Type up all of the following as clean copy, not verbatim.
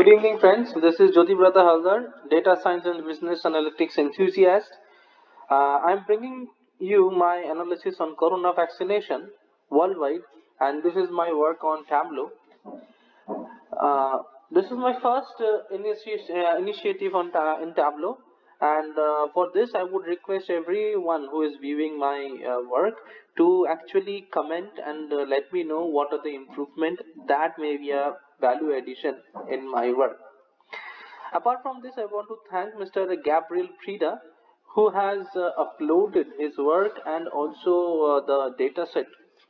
Good evening, friends. This is Jyoti Brother Haldar, data science and business analytics enthusiast. I'm bringing you my analysis on corona vaccination worldwide, and this is my work on Tableau. This is my first initiative in Tableau, and for this, I would request everyone who is viewing my work to actually comment and let me know what are the improvement that may be a value addition in my work. Apart from this, I want to thank Mr. Gabriel Preda, who has uploaded his work and also the data set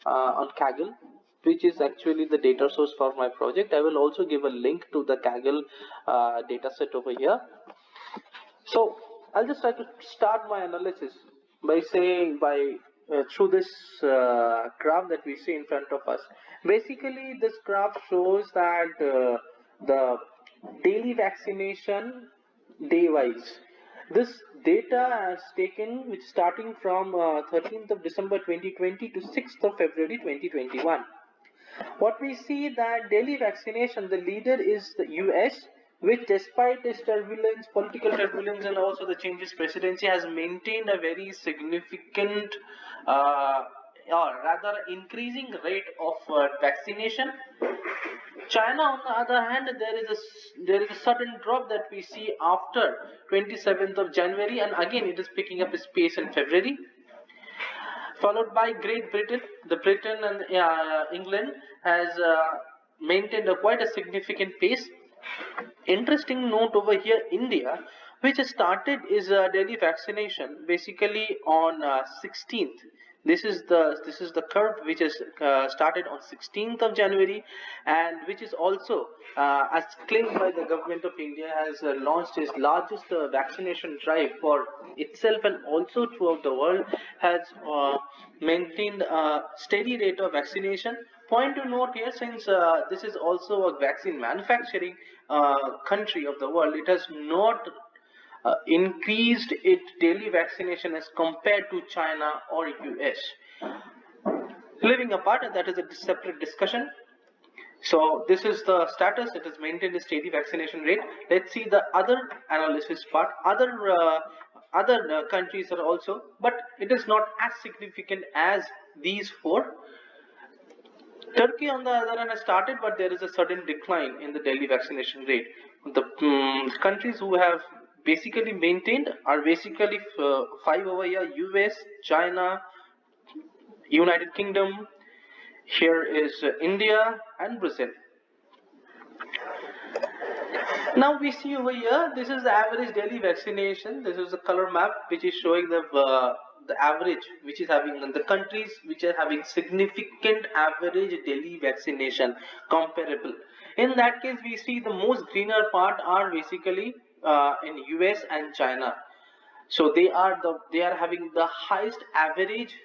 on Kaggle, which is actually the data source for my project. I will also give a link to the Kaggle data set over here. So I'll just try to start my analysis by saying through this graph that we see in front of us. Basically, this graph shows that the daily vaccination day-wise. This data is taken which starting from 13th of December 2020 to 6th of February 2021. What we see that daily vaccination, the leader is the US, which despite its turbulence, political turbulence, and also the changes presidency, has maintained a very significant or rather increasing rate of vaccination. China, on the other hand, there is a sudden drop that we see after 27th of January, and again it is picking up its pace in February. Followed by Great Britain. The Britain and England has maintained quite a significant pace. Interesting note over here, India, which has started is daily vaccination basically on 16th. This is the curve which has started on 16th of January, and which is also, as claimed by the government of India, has launched its largest vaccination drive for itself and also throughout the world, has maintained a steady rate of vaccination. Point to note here, since this is also a vaccine manufacturing country of the world, it has not increased its daily vaccination as compared to China or US. Living apart, that is a separate discussion. So this is the status. It has maintained a steady vaccination rate. Let's see the other analysis part. Other countries are also, but it is not as significant as these four. Turkey, on the other hand, has started, but there is a sudden decline in the daily vaccination rate. The countries who have basically maintained are basically five over here: US, China, United Kingdom. Here is India and Brazil. Now we see over here, this is the average daily vaccination. This is the color map which is showing the average which is having the countries which are having significant average daily vaccination comparable. In that case, we see the most greener part are basically in US and China. So they are having the highest average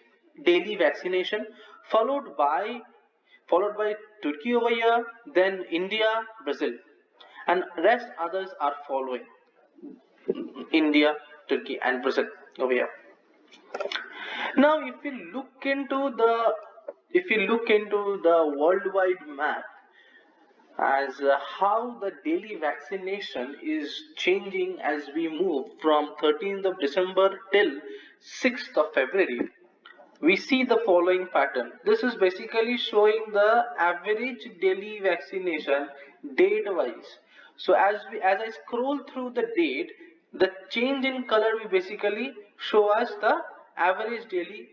daily vaccination, followed by Turkey over here, then India, Brazil, and rest others are following India, Turkey, and Brazil over here. Now, if you look into the worldwide map as how the daily vaccination is changing as we move from 13th of December till 6th of February, we see the following pattern. This is basically showing the average daily vaccination date wise. So as I scroll through the date, the change in color will basically show us the average daily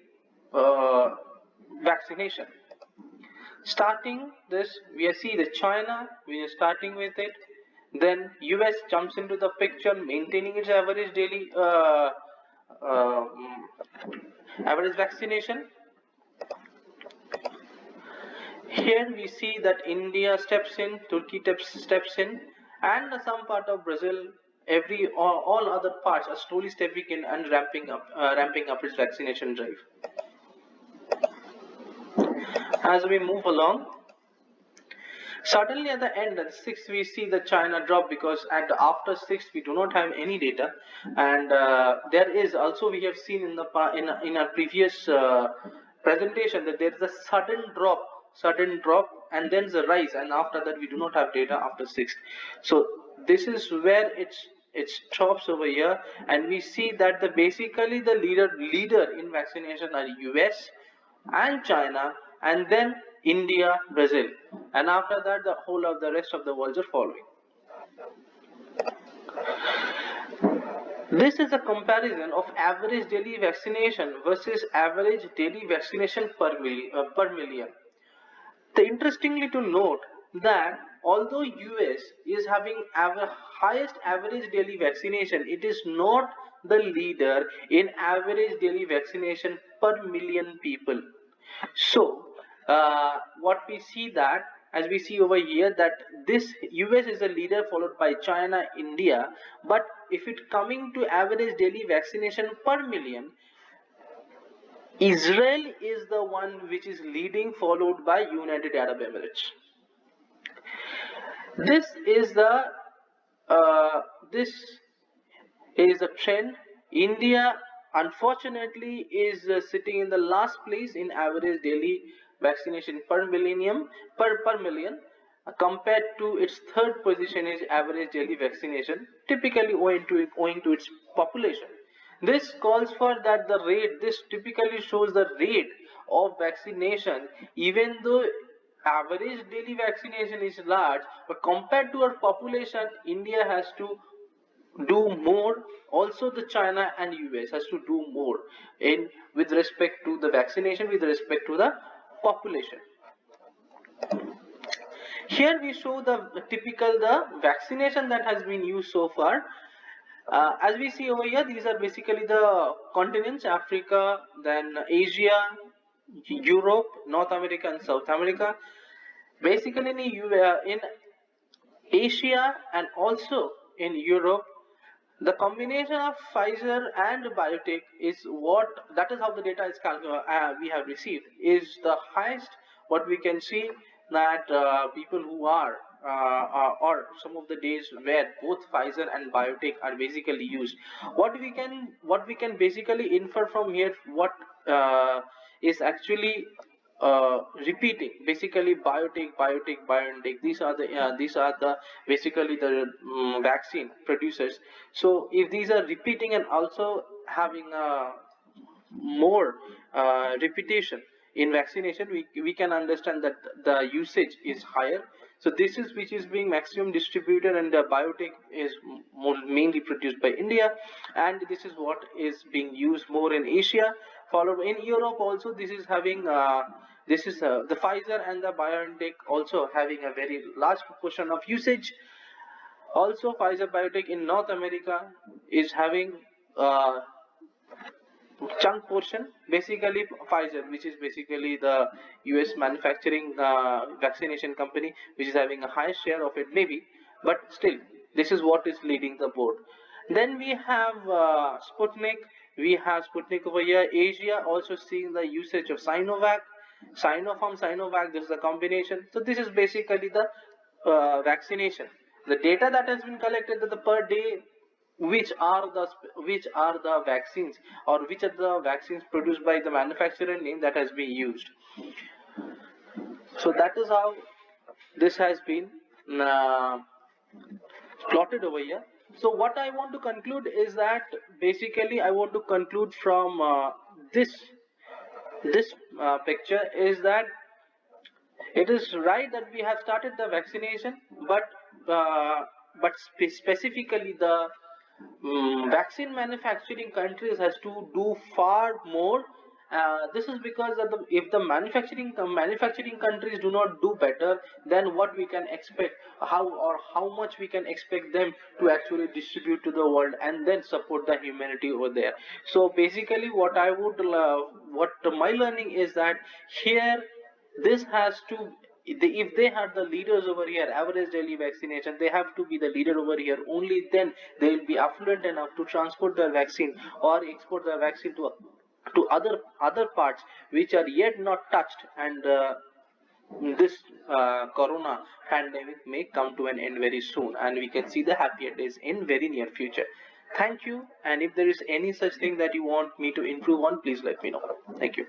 vaccination. Starting this, we see the China, we are starting with it. Then US jumps into the picture, maintaining its average daily average vaccination. Here we see that India steps in, Turkey steps in, and some part of Brazil. All other parts are slowly stepping in and ramping up its vaccination drive. As we move along, suddenly at the end, at 6th, we see the China drop, because after 6th we do not have any data, and there is also, we have seen in our previous presentation, that there is a sudden drop, and then the rise, and after that we do not have data after sixth. So this is where it stops over here, and we see that the basically the leader in vaccination are US and China, and then India, Brazil, and after that the whole of the rest of the world are following. This is a comparison of average daily vaccination versus average daily vaccination per million. The interestingly to note that although US is having highest average daily vaccination, it is not the leader in average daily vaccination per million people. So what we see that, as we see over here, that this US is a leader followed by China, India, but if it coming to average daily vaccination per million, Israel is the one which is leading, followed by United Arab Emirates. This is the uh, this is a trend. India, unfortunately, is sitting in the last place in average daily vaccination per million, compared to its third position is average daily vaccination, typically owing to its population. This calls for that the rate. This typically shows the rate of vaccination, even though average daily vaccination is large, but compared to our population, India has to do more. Also the China and US has to do more in with respect to the vaccination, with respect to the population. Here we show the typical the vaccination that has been used so far. As we see over here, these are basically the continents: Africa, then Asia, Europe, North America, and South America. Basically in Asia and also in Europe, the combination of Pfizer and biotech is what, that is how the data is we have received, is the highest. What we can see that people who are or some of the days where both Pfizer and biotech are basically used. What we can basically infer from here, what is actually repeating, basically BioNTech. These are the basically the vaccine producers. So if these are repeating and also having more repetition in vaccination, we can understand that the usage is higher. So this is which is being maximum distributed, and the biotech is mainly produced by India, and this is what is being used more in Asia. Followed in Europe also, this is having the Pfizer and the BioNTech also having a very large proportion of usage. Also, Pfizer biotech in North America is having chunk portion. Basically Pfizer, which is basically the US manufacturing vaccination company, which is having a high share of it maybe, but still this is what is leading the board. Then we have Sputnik over here. Asia also seeing the usage of Sinovac. This is a combination. So this is basically the vaccination, the data that has been collected, that the per day which are the vaccines, or which are the vaccines produced by the manufacturer name that has been used. So that is how this has been uh, plotted over here. So what I want to conclude is that basically I want to conclude from this picture is that it is right that we have started the vaccination, but specifically the vaccine manufacturing countries has to do far more. This is because that if the manufacturing countries do not do better, then what we can expect, how much we can expect them to actually distribute to the world and then support the humanity over there. So basically what my learning is that here this has to, if they are the leaders over here, average daily vaccination, they have to be the leader over here. Only then they will be affluent enough to transport their vaccine or export the vaccine to other parts which are yet not touched, and this corona pandemic may come to an end very soon, and we can see the happier days in very near future. Thank you, and if there is any such thing that you want me to improve on, please let me know. Thank you.